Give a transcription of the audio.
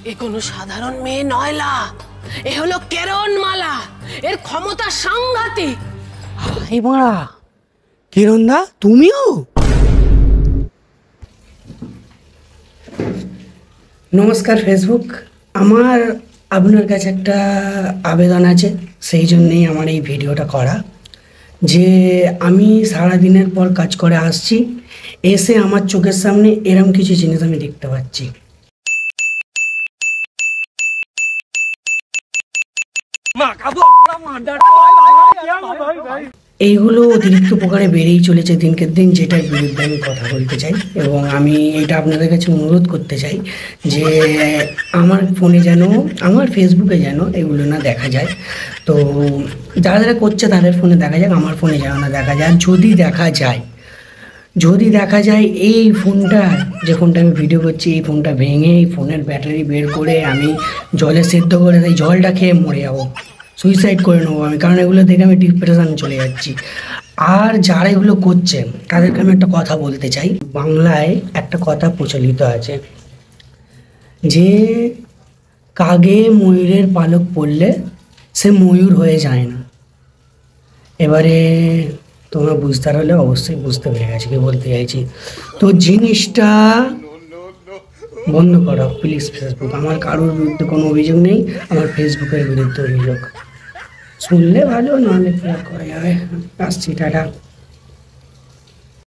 এ কোনো সাধারণ মেয়ে নয়লা, এ হলো কেরণমালা। এর ক্ষমতা সাংঘাতিক। এই মারা, কিরণ দা তুমিও? নমস্কার ফেসবুক। আমার আপনার কাছে একটা আবেদন আছে, সেই জন্যেই আমার এই ভিডিওটা করা। যে আমি সারাদিনের পর কাজ করে আসছি, এসে আমার চোখের সামনে এরম কিছু জিনিস আমি দেখতে পাচ্ছি। এইগুলো অতিরিক্ত প্রকারে বেড়েই চলেছে দিনকে দিন, যেটার বিরুদ্ধে আমি কথা বলতে চাই। এবং আমি এটা আপনাদের কাছে অনুরোধ করতে চাই যে আমার ফোনে যেন, আমার ফেসবুকে যেন এগুলো না দেখা যায়। তো যারা যারা করছে তাদের ফোনে দেখা যাক, আমার ফোনে যেন না দেখা যায়। যদি দেখা যায় এই ফোনটা, যে ফোনটা আমি ভিডিও করছি, এই ফোনটা ভেঙে এই ফোনের ব্যাটারি বের করে আমি জলে সেদ্ধ করে সেই জলটা খেয়ে মরে যাবো, সুইসাইড করে নেবো আমি। কারণ এগুলো দেখে আমি ডিপ্রেশনে চলে যাচ্ছি। আর যারা এগুলো করছে তাদেরকে আমি একটা কথা বলতে চাই। বাংলায় একটা কথা প্রচলিত আছে যে কাগে ময়ূরের পালক পড়লে সে ময়ূর হয়ে যায় না। এবারে তোমরা বুঝতে পারলে অবশ্যই বুঝতে পেরে গেছি কি বলতে চাইছি। তো জিনিসটা বন্ধ করো প্লিজ ফেসবুক। আমার কারোর বিরুদ্ধে কোনো অভিযোগ নেই, আমার ফেসবুকের বিরুদ্ধে অভিযোগ। শুনলে ভালো, নাহলে ফেরত করা যাবে। আসছি, টাটা।